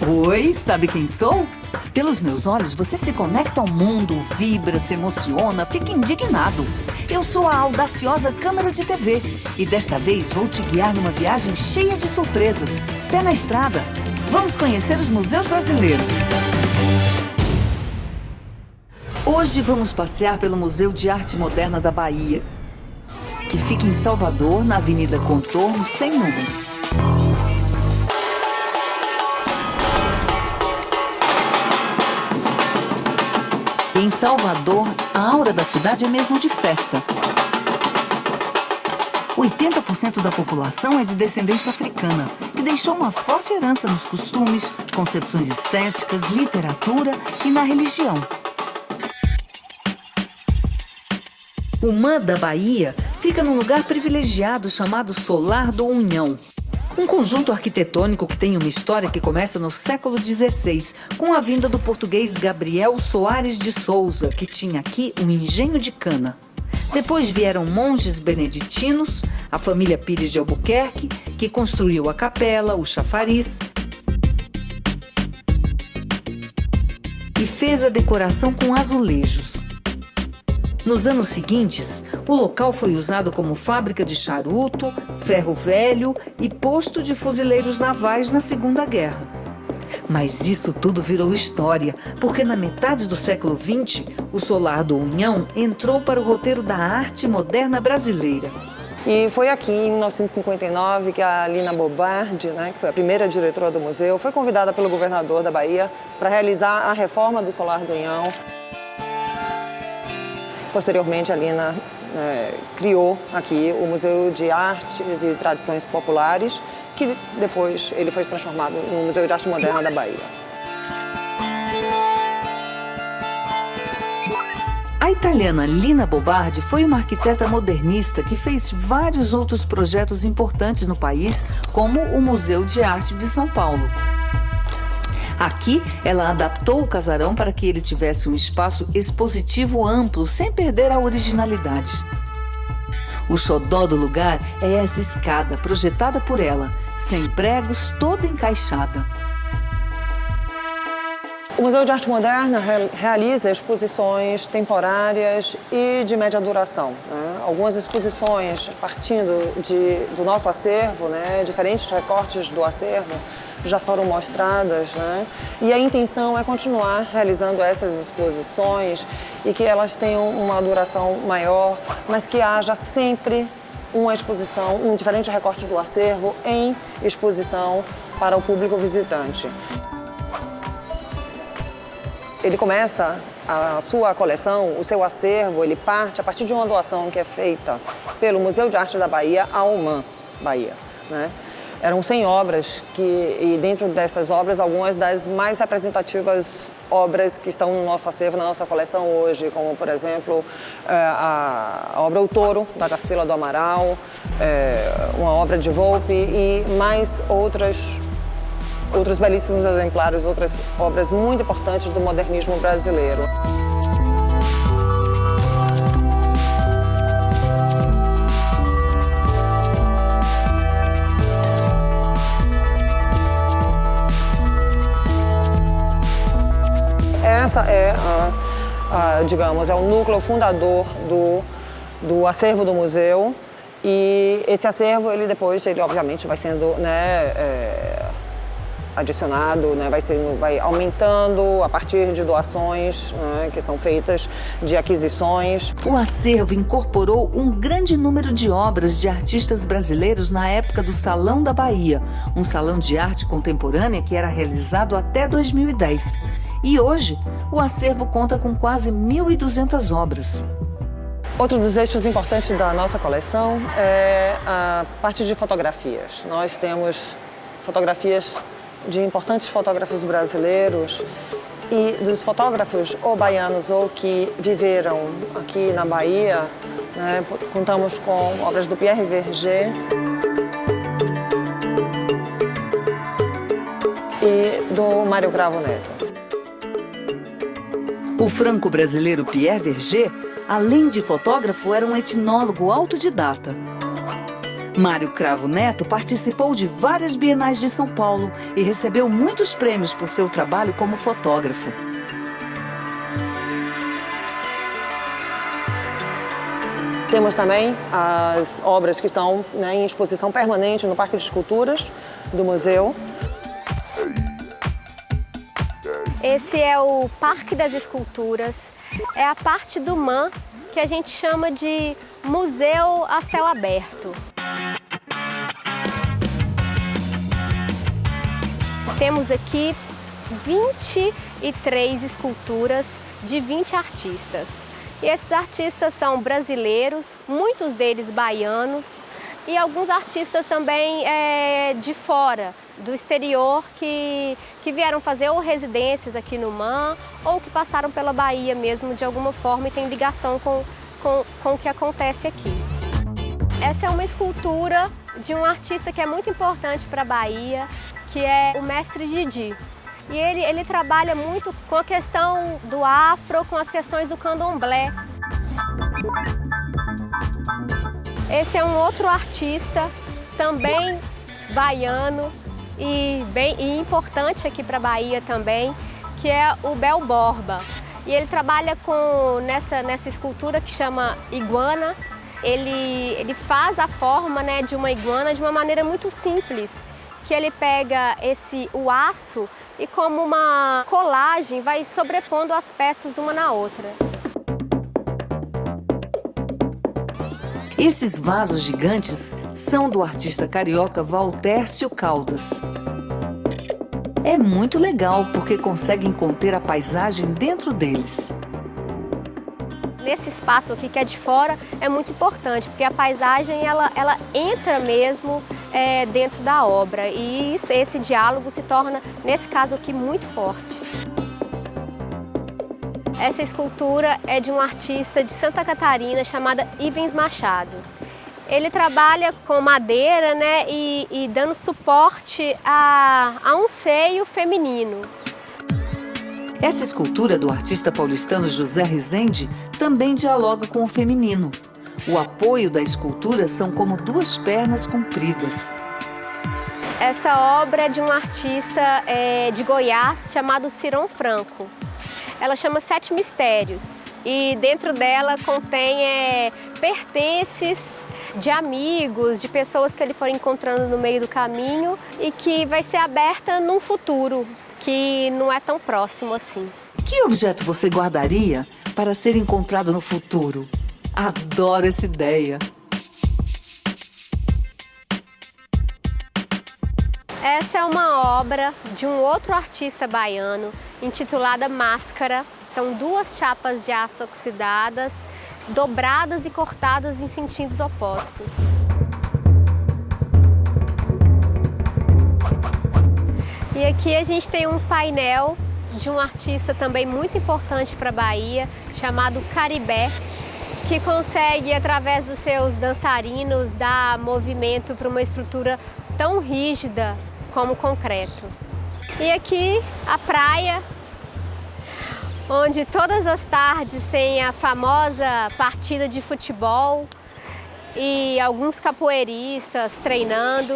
Oi, sabe quem sou? Pelos meus olhos, você se conecta ao mundo, vibra, se emociona, fica indignado. Eu sou a audaciosa câmera de TV e desta vez vou te guiar numa viagem cheia de surpresas. Pé na estrada. Vamos conhecer os museus brasileiros. Hoje vamos passear pelo Museu de Arte Moderna da Bahia, que fica em Salvador, na Avenida Contorno, sem número. Em Salvador, a aura da cidade é mesmo de festa. 80% da população é de descendência africana, que deixou uma forte herança nos costumes, concepções estéticas, literatura e na religião. O MAN da Bahia fica num lugar privilegiado chamado Solar do Unhão. Um conjunto arquitetônico que tem uma história que começa no século XVI, com a vinda do português Gabriel Soares de Souza, que tinha aqui um engenho de cana. Depois vieram monges beneditinos, a família Pires de Albuquerque, que construiu a capela, o chafariz, e fez a decoração com azulejos. Nos anos seguintes, o local foi usado como fábrica de charuto, ferro velho e posto de fuzileiros navais na Segunda Guerra. Mas isso tudo virou história, porque na metade do século XX, o Solar do Unhão entrou para o roteiro da arte moderna brasileira. E foi aqui, em 1959, que a Lina Bobardi, que foi a primeira diretora do museu, foi convidada pelo governador da Bahia para realizar a reforma do Solar do Unhão. Posteriormente, a Lina criou aqui o Museu de Artes e Tradições Populares, que depois ele foi transformado no Museu de Arte Moderna da Bahia. A italiana Lina Bobardi foi uma arquiteta modernista que fez vários outros projetos importantes no país, como o Museu de Arte de São Paulo. Aqui, ela adaptou o casarão para que ele tivesse um espaço expositivo amplo, sem perder a originalidade. O xodó do lugar é essa escada, projetada por ela, sem pregos, toda encaixada. O Museu de Arte Moderna realiza exposições temporárias e de média duração. Algumas exposições partindo do nosso acervo, diferentes recortes do acervo, já foram mostradas, e a intenção é continuar realizando essas exposições e que elas tenham uma duração maior, mas que haja sempre uma exposição, um diferente recorte do acervo em exposição para o público visitante. Ele começa a sua coleção, o seu acervo, ele parte a partir de uma doação que é feita pelo Museu de Arte da Bahia ao MAN Bahia. Eram 100 obras, e dentro dessas obras, algumas das mais representativas obras que estão no nosso acervo, na nossa coleção hoje, como, por exemplo, a obra O Touro, da Tarsila do Amaral, uma obra de Volpe e mais outros belíssimos exemplares, outras obras muito importantes do modernismo brasileiro. Essa é digamos, é o núcleo fundador do acervo do museu, e esse acervo, ele obviamente vai sendo, adicionado, vai aumentando a partir de doações, que são feitas, de aquisições. O acervo incorporou um grande número de obras de artistas brasileiros na época do Salão da Bahia, um salão de arte contemporânea que era realizado até 2010. E hoje, o acervo conta com quase 1.200 obras. Outro dos eixos importantes da nossa coleção é a parte de fotografias. Nós temos fotografias de importantes fotógrafos brasileiros e dos fotógrafos ou baianos ou que viveram aqui na Bahia. Contamos com obras do Pierre Verger e do Mário Cravo Neto. O franco-brasileiro Pierre Verger, além de fotógrafo, era um etnólogo autodidata. Mário Cravo Neto participou de várias bienais de São Paulo e recebeu muitos prêmios por seu trabalho como fotógrafo. Temos também as obras que estão, né, em exposição permanente no Parque de Esculturas do museu. Esse é o Parque das Esculturas, é a parte do MAM que a gente chama de Museu a Céu Aberto. Temos aqui 23 esculturas de 20 artistas. E esses artistas são brasileiros, muitos deles baianos, e alguns artistas também de fora, do exterior, que vieram fazer ou residências aqui no MAM, ou que passaram pela Bahia mesmo de alguma forma e tem ligação com o que acontece aqui. Essa é uma escultura de um artista que é muito importante para a Bahia, que é o Mestre Didi. E ele trabalha muito com a questão do afro, com as questões do candomblé. Esse é um outro artista, também baiano e importante aqui para a Bahia também, que é o Bel Borba. E ele trabalha nessa escultura que chama iguana. Ele faz a forma, né, de uma iguana de uma maneira muito simples, que ele pega o aço e, como uma colagem, vai sobrepondo as peças uma na outra. Esses vasos gigantes são do artista carioca Valtércio Caldas. É muito legal porque conseguem conter a paisagem dentro deles. Nesse espaço aqui que é de fora é muito importante, porque a paisagem ela entra mesmo dentro da obra e esse diálogo se torna, nesse caso aqui, muito forte. Essa escultura é de um artista de Santa Catarina chamado Ivens Machado. Ele trabalha com madeira, né, e dando suporte a um seio feminino. Essa escultura do artista paulistano José Rezende também dialoga com o feminino. O apoio da escultura são como duas pernas compridas. Essa obra é de um artista de Goiás chamado Ciron Franco. Ela chama Sete Mistérios e dentro dela contém pertences de amigos, de pessoas que ele for encontrando no meio do caminho e que vai ser aberta num futuro que não é tão próximo assim. Que objeto você guardaria para ser encontrado no futuro? Adoro essa ideia! Essa é uma obra de um outro artista baiano, intitulada Máscara. São duas chapas de aço oxidadas, dobradas e cortadas em sentidos opostos. E aqui a gente tem um painel de um artista também muito importante para a Bahia, chamado Caribé, que consegue, através dos seus dançarinos, dar movimento para uma estrutura tão rígida como concreto. E aqui a praia, onde todas as tardes tem a famosa partida de futebol e alguns capoeiristas treinando.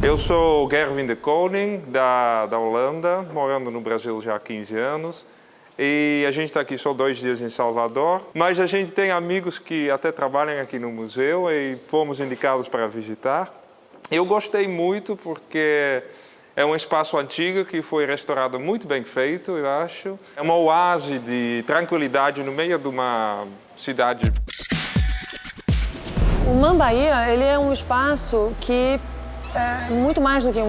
Eu sou Gerwin de Koning, da Holanda, morando no Brasil já há 15 anos. E a gente está aqui só 2 dias em Salvador, mas a gente tem amigos que até trabalham aqui no museu e fomos indicados para visitar. Eu gostei muito porque é um espaço antigo que foi restaurado muito bem feito, eu acho. É uma oásis de tranquilidade no meio de uma cidade. O MAM Bahia, ele é um espaço que é muito mais do que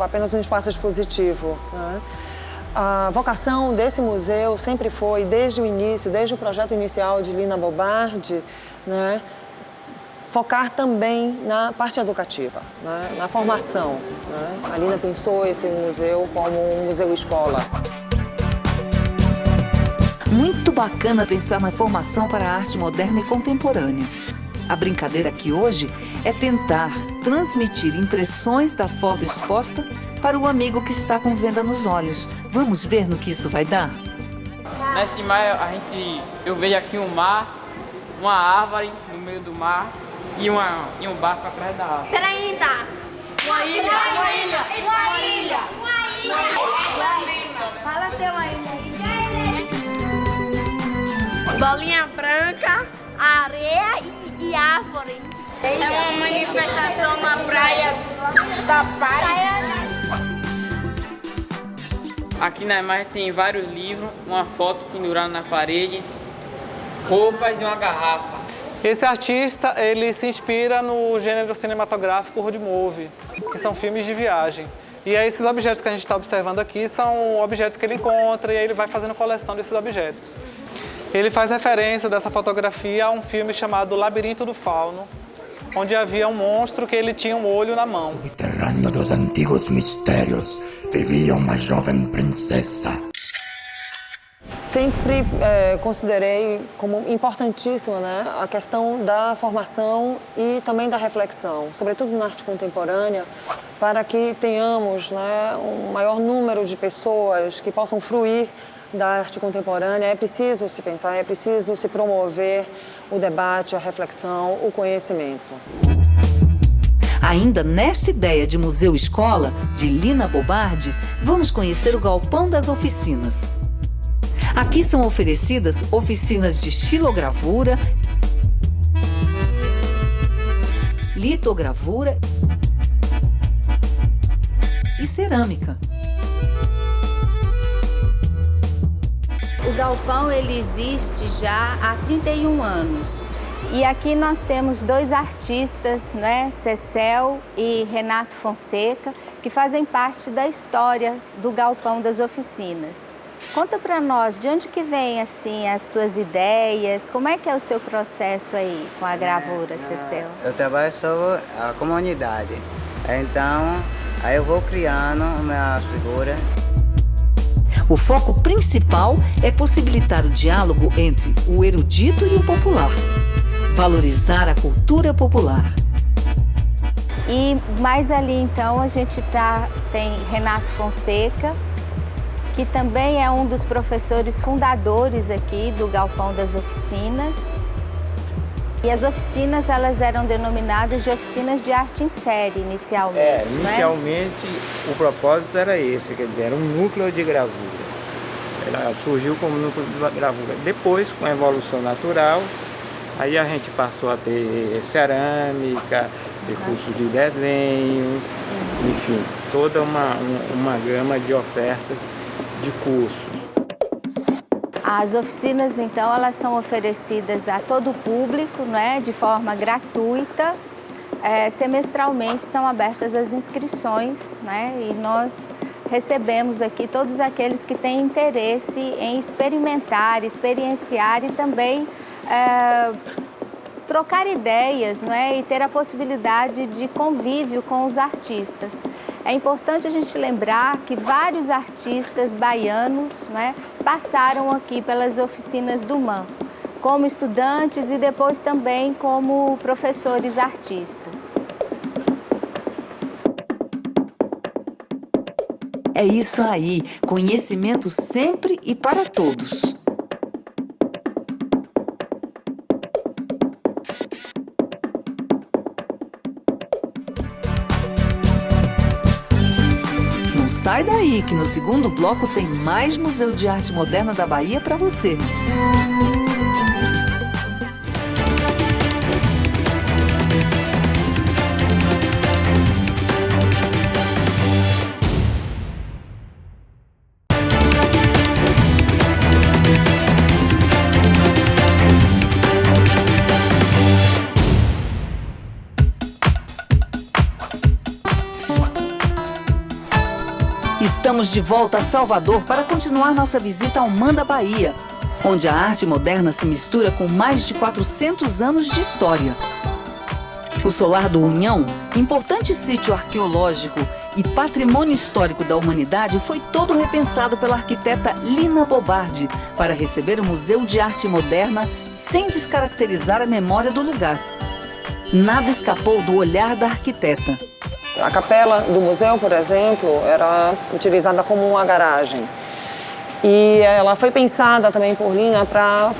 apenas um espaço expositivo, né? A vocação desse museu sempre foi, desde o início, desde o projeto inicial de Lina Bobardi, né, focar também na parte educativa, né, na formação, né? A Lina pensou esse museu como um museu-escola. Muito bacana pensar na formação para a arte moderna e contemporânea. A brincadeira aqui hoje é tentar transmitir impressões da foto exposta para o amigo que está com venda nos olhos. Vamos ver no que isso vai dar? Nesse mar, eu vejo aqui um mar, uma árvore no meio do mar e um barco atrás da árvore. Peraí, tá? Uma ilha. Fala seu ilha. Bolinha branca, areia e árvore. É uma manifestação na praia da Paz. Aqui na imagem tem vários livros, uma foto pendurada na parede, roupas e uma garrafa. Esse artista, ele se inspira no gênero cinematográfico road movie, que são filmes de viagem. E aí esses objetos que a gente está observando aqui são objetos que ele encontra e aí ele vai fazendo coleção desses objetos. Ele faz referência dessa fotografia a um filme chamado Labirinto do Fauno, onde havia um monstro que ele tinha um olho na mão. No terreno dos antigos mistérios vivia uma jovem princesa. Sempre considerei como importantíssima, né, a questão da formação e também da reflexão, sobretudo na arte contemporânea, para que tenhamos, né, um maior número de pessoas que possam fruir da arte contemporânea. É preciso se pensar, é preciso se promover o debate, a reflexão, o conhecimento. Ainda nesta ideia de museu-escola, de Lina Bobardi, vamos conhecer o Galpão das Oficinas. Aqui são oferecidas oficinas de xilogravura, litogravura e cerâmica. O galpão ele existe já há 31 anos. E aqui nós temos dois artistas, né, Cecel e Renato Fonseca, que fazem parte da história do Galpão das Oficinas. Conta para nós, de onde que vem assim as suas ideias? Como é que é o seu processo aí com a gravura, Cecel? Eu trabalho sobre a comunidade. Então, aí eu vou criando minha figura. O foco principal é possibilitar o diálogo entre o erudito e o popular. Valorizar a cultura popular. E mais ali, então, a gente tem Renato Fonseca, que também é um dos professores fundadores aqui do Galpão das Oficinas. E as oficinas, elas eram denominadas de oficinas de arte em série, inicialmente, inicialmente, né? O propósito era esse, quer dizer, era um núcleo de gravura. Ela surgiu como núcleo de gravura. Depois, com a evolução natural, aí a gente passou a ter cerâmica, ter cursos de desenho, enfim, toda uma gama de ofertas de cursos. As oficinas, então, elas são oferecidas a todo o público, né, de forma gratuita. Semestralmente são abertas as inscrições, né, e nós recebemos aqui todos aqueles que têm interesse em experimentar, experienciar e também trocar ideias, né, e ter a possibilidade de convívio com os artistas. É importante a gente lembrar que vários artistas baianos, né, passaram aqui pelas oficinas do MAM, como estudantes e depois também como professores artistas. É isso aí, conhecimento sempre e para todos. Não sai daí que no segundo bloco tem mais Museu de Arte Moderna da Bahia para você. Estamos de volta a Salvador para continuar nossa visita ao MAM da Bahia, onde a arte moderna se mistura com mais de 400 anos de história. O Solar do União, importante sítio arqueológico e patrimônio histórico da humanidade, foi todo repensado pela arquiteta Lina Bobardi para receber o Museu de Arte Moderna sem descaracterizar a memória do lugar. Nada escapou do olhar da arquiteta. A capela do museu, por exemplo, era utilizada como uma garagem. E ela foi pensada também por Lina para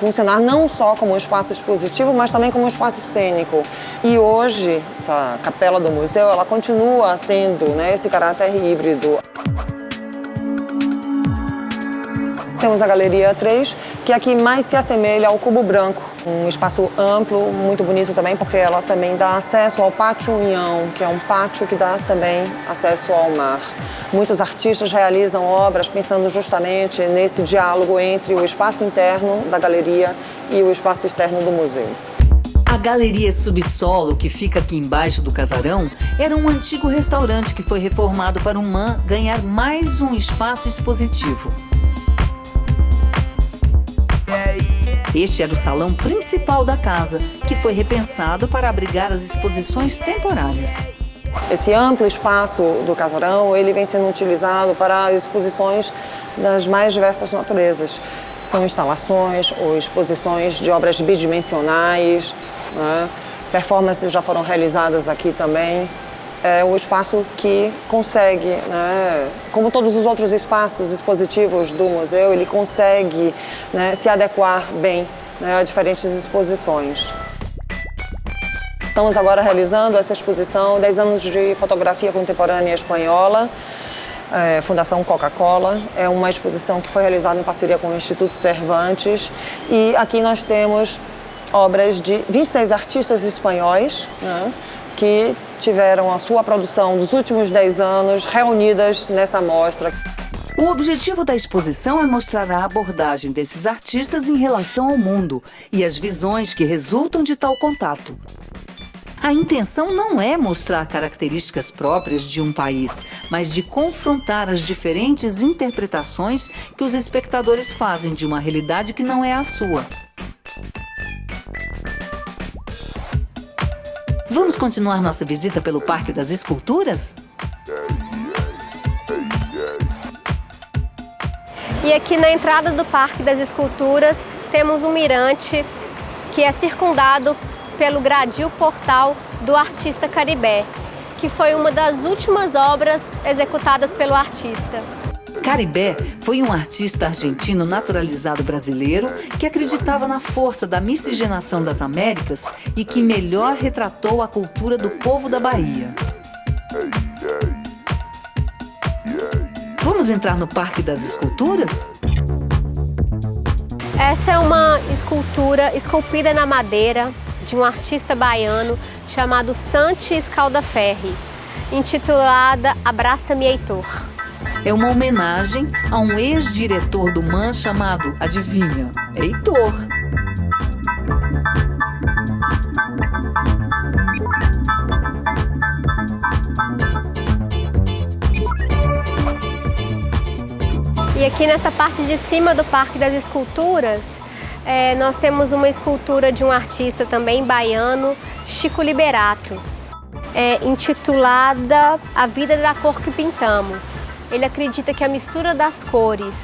funcionar não só como um espaço expositivo, mas também como um espaço cênico. E hoje, essa capela do museu, ela continua tendo, né, esse caráter híbrido. Temos a Galeria 3, que aqui mais se assemelha ao Cubo Branco. Um espaço amplo, muito bonito também, porque ela também dá acesso ao Pátio União, que é um pátio que dá também acesso ao mar. Muitos artistas realizam obras pensando justamente nesse diálogo entre o espaço interno da galeria e o espaço externo do museu. A Galeria Subsolo, que fica aqui embaixo do casarão, era um antigo restaurante que foi reformado para o MAN ganhar mais um espaço expositivo. Este era o salão principal da casa, que foi repensado para abrigar as exposições temporárias. Esse amplo espaço do casarão, ele vem sendo utilizado para exposições das mais diversas naturezas. São instalações ou exposições de obras bidimensionais, né? Performances já foram realizadas aqui também. É o espaço que consegue, né, como todos os outros espaços expositivos do museu, ele consegue, né, se adequar bem, né, a diferentes exposições. Estamos agora realizando essa exposição 10 anos de fotografia contemporânea espanhola, Fundação Coca-Cola. É uma exposição que foi realizada em parceria com o Instituto Cervantes. E aqui nós temos obras de 26 artistas espanhóis, né, que tiveram a sua produção dos últimos 10 anos reunidas nessa mostra. O objetivo da exposição é mostrar a abordagem desses artistas em relação ao mundo e as visões que resultam de tal contato. A intenção não é mostrar características próprias de um país, mas de confrontar as diferentes interpretações que os espectadores fazem de uma realidade que não é a sua. Vamos continuar nossa visita pelo Parque das Esculturas? E aqui na entrada do Parque das Esculturas temos um mirante que é circundado pelo gradil portal do artista Caribé, que foi uma das últimas obras executadas pelo artista. Caribé foi um artista argentino naturalizado brasileiro que acreditava na força da miscigenação das Américas e que melhor retratou a cultura do povo da Bahia. Vamos entrar no Parque das Esculturas? Essa é uma escultura esculpida na madeira de um artista baiano chamado Santi Scaldaferri, intitulada Abraça-me, Heitor. É uma homenagem a um ex-diretor do MAN chamado, adivinha, Heitor. E aqui nessa parte de cima do Parque das Esculturas, nós temos uma escultura de um artista também baiano, Chico Liberato, intitulada A Vida da Cor que Pintamos. Ele acredita que a mistura das cores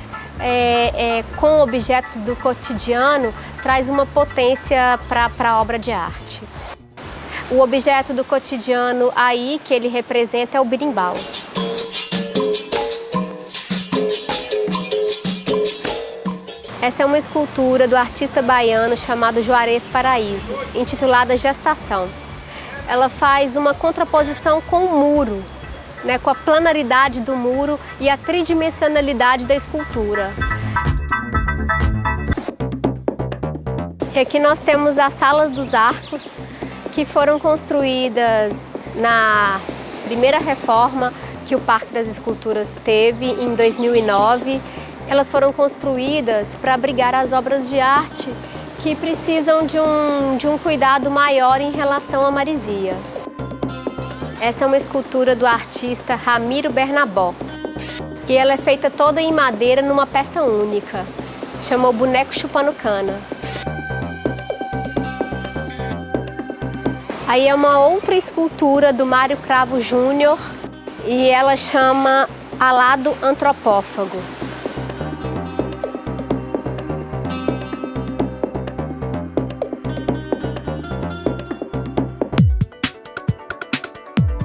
com objetos do cotidiano traz uma potência para a obra de arte. O objeto do cotidiano aí que ele representa é o berimbau. Essa é uma escultura do artista baiano chamado Juarez Paraíso, intitulada Gestação. Ela faz uma contraposição com o muro, né, com a planaridade do muro e a tridimensionalidade da escultura. E aqui nós temos as salas dos arcos, que foram construídas na primeira reforma que o Parque das Esculturas teve em 2009. Elas foram construídas para abrigar as obras de arte que precisam de um cuidado maior em relação à marisia. Essa é uma escultura do artista Ramiro Bernabó e ela é feita toda em madeira numa peça única. Chama o Boneco Chupando Cana. Aí é uma outra escultura do Mário Cravo Júnior e ela chama Alado Antropófago.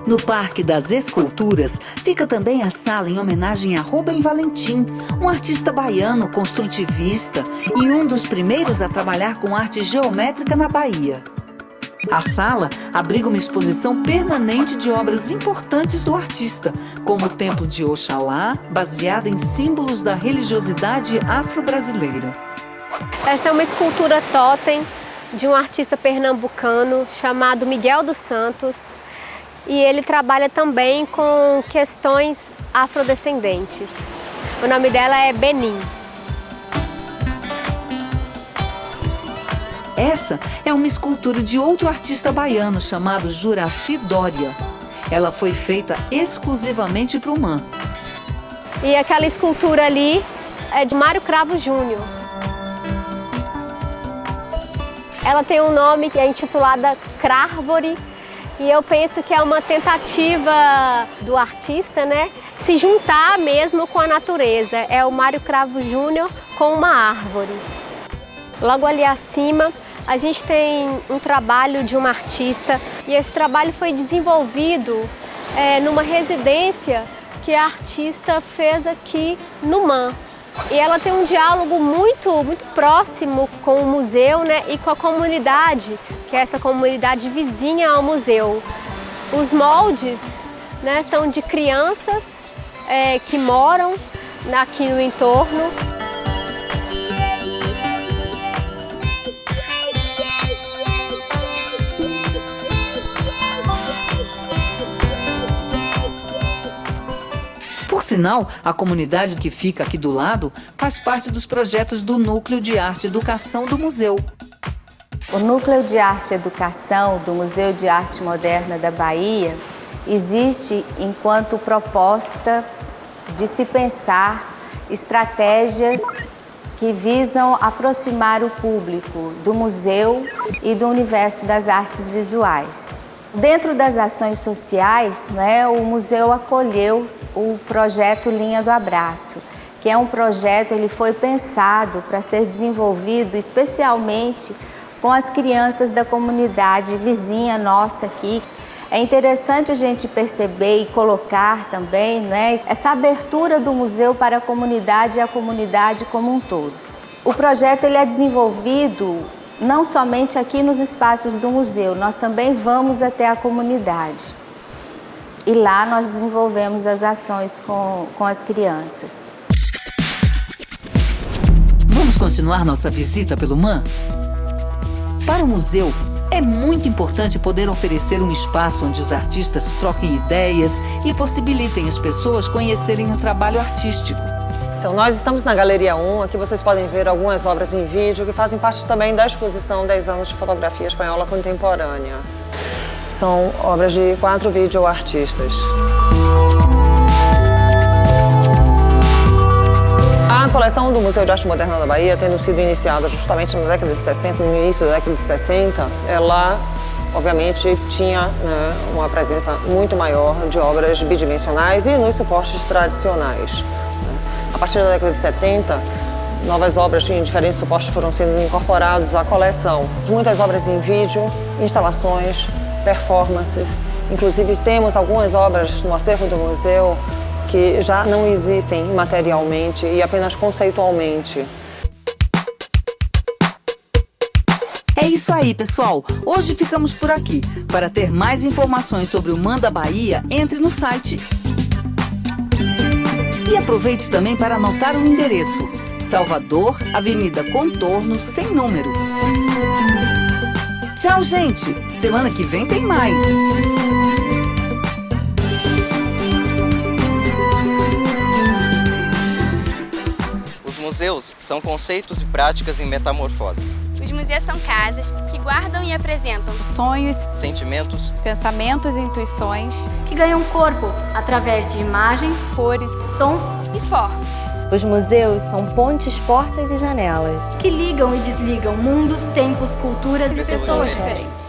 No Parque das Esculturas fica também a sala em homenagem a Rubem Valentim, um artista baiano construtivista e um dos primeiros a trabalhar com arte geométrica na Bahia. A sala abriga uma exposição permanente de obras importantes do artista, como o Templo de Oxalá, baseada em símbolos da religiosidade afro-brasileira. Essa é uma escultura totem de um artista pernambucano chamado Miguel dos Santos, e ele trabalha também com questões afrodescendentes. O nome dela é Benin. Essa é uma escultura de outro artista baiano chamado Juraci Dória. Ela foi feita exclusivamente para o MAN. E aquela escultura ali é de Mário Cravo Júnior. Ela tem um nome que é intitulada Crárvore, e eu penso que é uma tentativa do artista, né, se juntar mesmo com a natureza. É o Mário Cravo Júnior com uma árvore. Logo ali acima, a gente tem um trabalho de uma artista, e esse trabalho foi desenvolvido numa residência que a artista fez aqui no MAN. E ela tem um diálogo muito próximo com o museu, né, e com a comunidade, que é essa comunidade vizinha ao museu. Os moldes, né, são de crianças que moram aqui no entorno. Por sinal, a comunidade que fica aqui do lado faz parte dos projetos do Núcleo de Arte e Educação do museu. O Núcleo de Arte e Educação do Museu de Arte Moderna da Bahia existe enquanto proposta de se pensar estratégias que visam aproximar o público do museu e do universo das artes visuais. Dentro das ações sociais, né, o museu acolheu o projeto Linha do Abraço, que é um projeto, ele foi pensado para ser desenvolvido especialmente com as crianças da comunidade vizinha nossa aqui. É interessante a gente perceber e colocar também, né, essa abertura do museu para a comunidade e a comunidade como um todo. O projeto ele é desenvolvido não somente aqui nos espaços do museu, nós também vamos até a comunidade. E lá nós desenvolvemos as ações com as crianças. Vamos continuar nossa visita pelo MAN? Para o museu, é muito importante poder oferecer um espaço onde os artistas troquem ideias e possibilitem as pessoas conhecerem o trabalho artístico. Então, nós estamos na Galeria 1, aqui vocês podem ver algumas obras em vídeo que fazem parte também da exposição 10 anos de fotografia espanhola contemporânea. São obras de 4 videoartistas. A coleção do Museu de Arte Moderna da Bahia, tendo sido iniciada justamente na década de 60, no início da década de 60, ela, obviamente, tinha, né, uma presença muito maior de obras bidimensionais e nos suportes tradicionais. A partir da década de 70, novas obras em diferentes suportes foram sendo incorporadas à coleção. Muitas obras em vídeo, instalações, performances. Inclusive, temos algumas obras no acervo do museu que já não existem materialmente e apenas conceitualmente. É isso aí, pessoal. Hoje ficamos por aqui. Para ter mais informações sobre o MAN da Bahia, entre no site. E aproveite também para anotar o endereço: Salvador, Avenida Contorno, sem número. Tchau, gente! Semana que vem tem mais! Os museus são conceitos e práticas em metamorfose. Os museus são casas que guardam e apresentam sonhos, sentimentos, pensamentos e intuições que ganham corpo através de imagens, cores, sons e formas. Os museus são pontes, portas e janelas que ligam e desligam mundos, tempos, culturas e pessoas diferentes.